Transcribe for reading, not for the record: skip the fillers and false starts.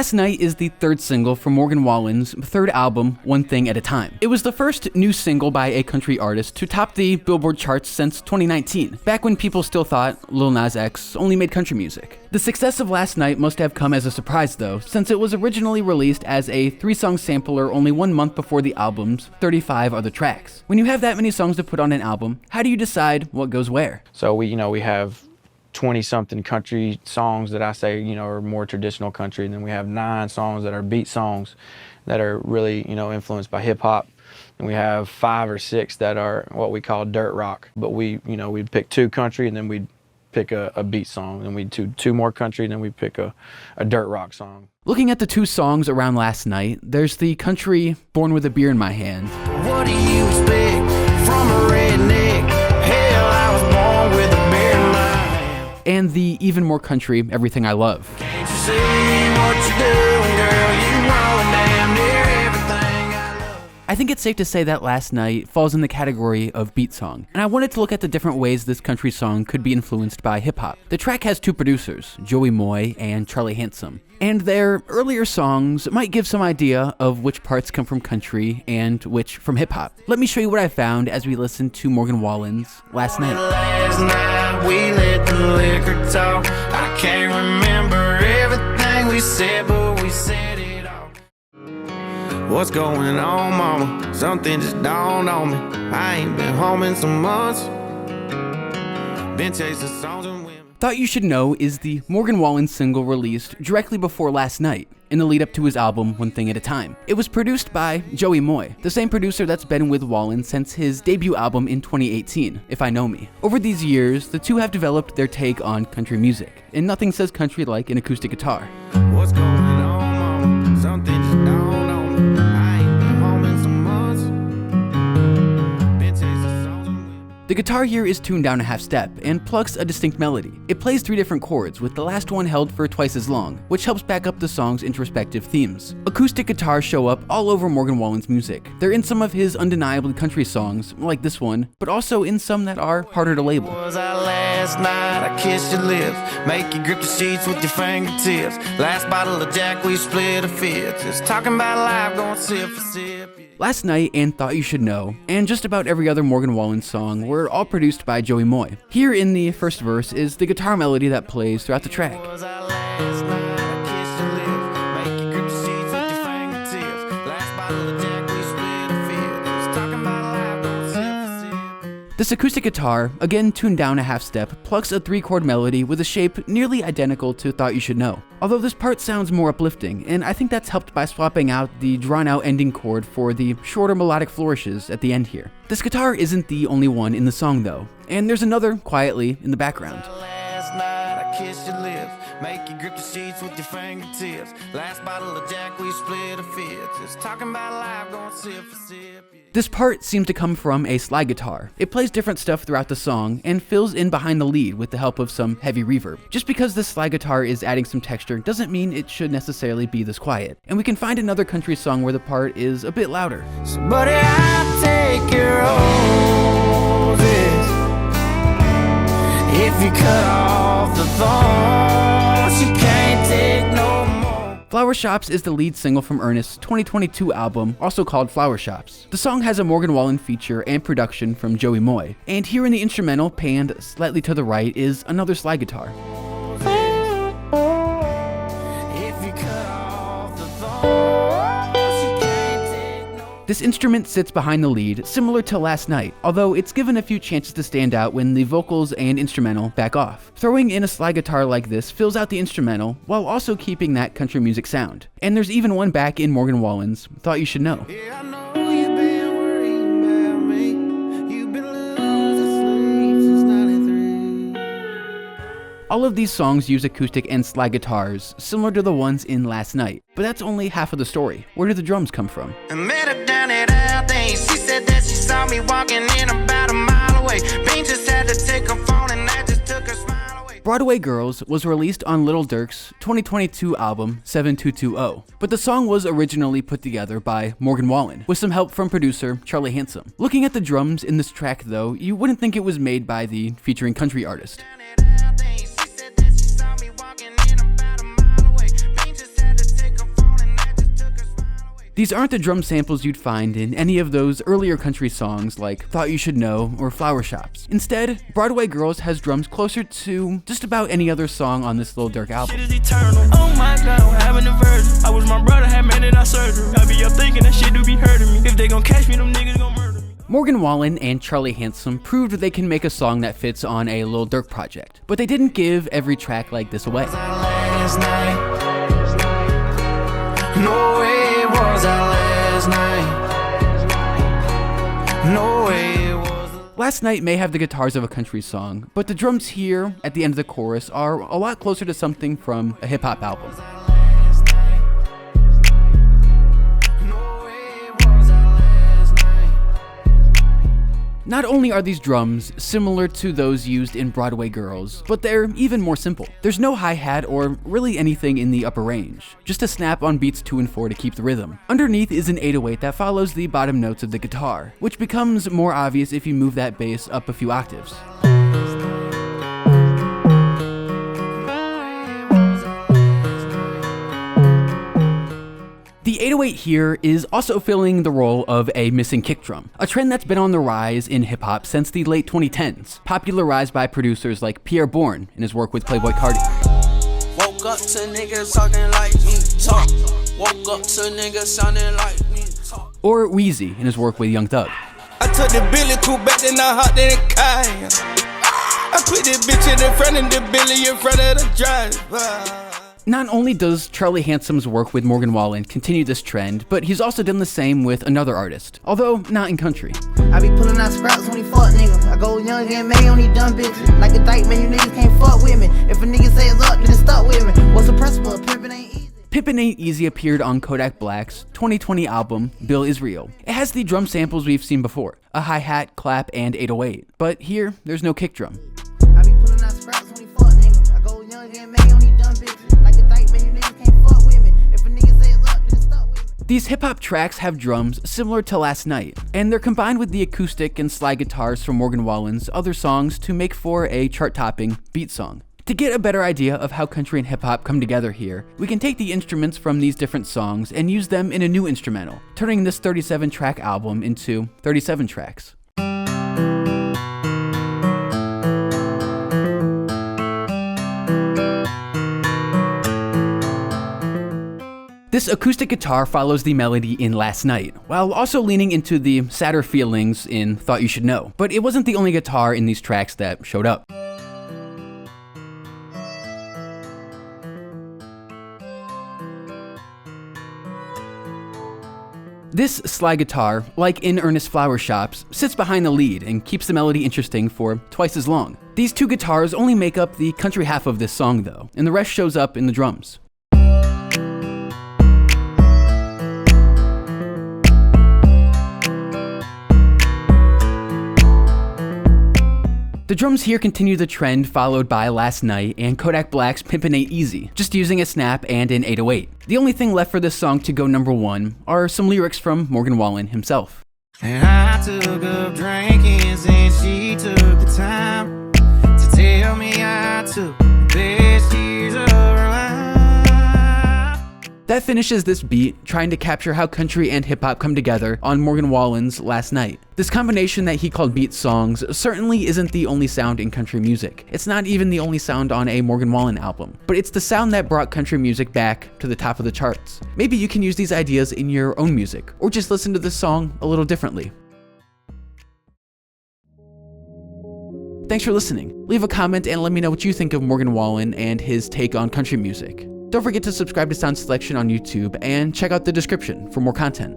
Last Night is the third single from Morgan Wallen's third album, One Thing at a Time. It was the first new single by a country artist to top the Billboard charts since 2019, back when people still thought Lil Nas X only made country music. The success of Last Night must have come as a surprise though, since it was originally released as a 3-song sampler only 1 month before the album's 35 other tracks. When you have that many songs to put on an album, how do you decide what goes where? So we have 20-something country songs that I say, are more traditional country, and then we have 9 songs that are beat songs that are really, influenced by hip hop. And we have 5 or 6 that are what we call dirt rock. But we'd pick 2 country, and then we'd pick a beat song, and we'd do 2 more country, and then we'd pick a dirt rock song. Looking at the 2 songs around Last Night, there's the country Born with a Beer in My Hand. What do you expect from a redneck? Hell, I was born with a beer in my hand. And the even more country Everything I Love. Can't you see what you're doing, girl? You ruin damn near everything I love. I think it's safe to say that Last Night falls in the category of beat song, and I wanted to look at the different ways this country song could be influenced by hip-hop. The track has 2 producers, Joey Moy and Charlie Handsome, and their earlier songs might give some idea of which parts come from country and which from hip-hop. Let me show you what I found as we listen to Morgan Wallen's Last Night. Last night we let the liquor talk. I can't remember everything we said, but we said it all. What's going on, mama? Something just dawned on me. I ain't been home in some months. Been chasing songs and women. Thought You Should Know is the Morgan Wallen single released directly before Last Night, in the lead up to his album One Thing at a Time. It was produced by Joey Moy, the same producer that's been with Wallen since his debut album in 2018, If I Know Me. Over these years, the two have developed their take on country music, and nothing says country like an acoustic guitar. What's going on, mama? Something just dawned on me. I ain't been home in some months. Been chasing songs and women. The guitar here is tuned down a half step and plucks a distinct melody. It plays 3 different chords, with the last one held for twice as long, which helps back up the song's introspective themes. Acoustic guitars show up all over Morgan Wallen's music. They're in some of his undeniably country songs, like this one, but also in some that are harder to label. Was I last night? I kissed your lips, make you grip the sheets with your fingertips. Last bottle of Jack, we split a fifth. Just talking about life, going sip for sip. Last Night and Thought You Should Know, and just about every other Morgan Wallen song were all produced by Joey Moy. Here in the first verse is the guitar melody that plays throughout the track. Was I last night? I kissed your lips, make you grip the sheets with your fingertips. Last bottle of Jack, we split a fifth. Just talking about life, going sip for sip. This acoustic guitar, again tuned down a half step, plucks a 3-chord melody with a shape nearly identical to Thought You Should Know. Although this part sounds more uplifting, and I think that's helped by swapping out the drawn-out ending chord for the shorter melodic flourishes at the end here. This guitar isn't the only one in the song though, and there's another quietly in the background. Last night I kissed your lips, make you grip the sheets with your fingertips. Last bottle of Jack, we split a fifth. Just talking about life, going sip for sip. Yeah. This part seems to come from a slide guitar. It plays different stuff throughout the song and fills in behind the lead with the help of some heavy reverb. Just because this slide guitar is adding some texture doesn't mean it should necessarily be this quiet. And we can find another country song where the part is a bit louder. So, buddy, I'll take your roses if you cut off the thorns. You can't take no more. Flower Shops is the lead single from Ernest's 2022 album, also called Flower Shops. The song has a Morgan Wallen feature and production from Joey Moy, and here in the instrumental, panned slightly to the right, is another slide guitar. If you cut off the thorns, you can't take no. This instrument sits behind the lead, similar to Last Night, although it's given a few chances to stand out when the vocals and instrumental back off. Throwing in a slide guitar like this fills out the instrumental, while also keeping that country music sound. And there's even one back in Morgan Wallen's Thought You Should Know. Yeah, I know you've been worrying about me. You've been losing sleep since '93. All of these songs use acoustic and slide guitars, similar to the ones in Last Night, but that's only half of the story. Where do the drums come from? I met her down at Althing. She said that she saw me walking in about a mile away. Bean just had to take her phone and that just took her smile away. Broadway Girls was released on Lil Durk's 2022 album 7220, but the song was originally put together by Morgan Wallen, with some help from producer Charlie Handsome. Looking at the drums in this track though, you wouldn't think it was made by the featuring country artist. Down at Althing. She said that she saw me walking in about a mile away. Bean just had to take These aren't the drum samples you'd find in any of those earlier country songs like Thought You Should Know or Flower Shops. Instead, Broadway Girls has drums closer to just about any other song on this Lil Durk album. Shit is eternal. Oh my God, I'm having a version. I wish my brother had made it out surgery. I be up thinking that shit do be hurting me. If they gon' catch me, them niggas gon' murder me. Morgan Wallen and Charlie Handsome proved they can make a song that fits on a Lil Durk project, but they didn't give every track like this away. Last night. No way was I last night. No way was Last Night may have the guitars of a country song, but the drums here at the end of the chorus are a lot closer to something from a hip-hop album. Not only are these drums similar to those used in Broadway Girls, but they're even more simple. There's no hi-hat or really anything in the upper range, just a snap on beats 2 and 4 to keep the rhythm. Underneath is an 808 that follows the bottom notes of the guitar, which becomes more obvious if you move that bass up a few octaves. The 808 here is also filling the role of a missing kick drum, a trend that's been on the rise in hip-hop since the late 2010s, popularized by producers like Pierre Bourne in his work with Playboi Carti. Woke up to niggas talking like me, talk. Woke up to niggas sounding like me, talk. Or Wheezy in his work with Young Thug. I took the Billy cool back, then I hopped in the car. I put the bitch in the front and the Billy in front of the driver. Not only does Charlie Handsome's work with Morgan Wallen continue this trend, but he's also done the same with another artist, although not in country. I be pulling out scraps when he fuck niggas. I go young and May on these dumb bitches. Like a dyke, man, you niggas can't fuck with me. If a nigga say it's up, then it's stuck with me. What's the principle? Pimpin' ain't easy. Pimpin' Ain't Easy appeared on Kodak Black's 2020 album, Bill Israel. It has the drum samples we've seen before, a hi-hat, clap, and 808. But here, there's no kick drum. I be pulling out scraps when he fuck niggas. I go young and May on these dumb bitches. Like a dyke, man, you niggas can't fuck with me. If a nigga say it's up, then it's stuck with me. These hip-hop tracks have drums similar to Last Night, and they're combined with the acoustic and slide guitars from Morgan Wallen's other songs to make for a chart-topping beat song. To get a better idea of how country and hip-hop come together here, we can take the instruments from these different songs and use them in a new instrumental, turning this 37-track album into 37 tracks. This acoustic guitar follows the melody in Last Night, while also leaning into the sadder feelings in Thought You Should Know. But it wasn't the only guitar in these tracks that showed up. This slide guitar, like in Ernest Flower Shops, sits behind the lead and keeps the melody interesting for twice as long. These two guitars only make up the country half of this song though, and the rest shows up in the drums. The drums here continue the trend followed by Last Night and Kodak Black's Pimpin' Ain't Easy, just using a snap and an 808. The only thing left for this song to go #1 are some lyrics from Morgan Wallen himself. And I took up drinking since she took the time to tell me I took the best years of her life. That finishes this beat, trying to capture how country and hip-hop come together on Morgan Wallen's Last Night. This combination that he called beat songs certainly isn't the only sound in country music. It's not even the only sound on a Morgan Wallen album, but it's the sound that brought country music back to the top of the charts. Maybe you can use these ideas in your own music, or just listen to this song a little differently. Thanks for listening. Leave a comment and let me know what you think of Morgan Wallen and his take on country music. Don't forget to subscribe to Sound Selection on YouTube and check out the description for more content.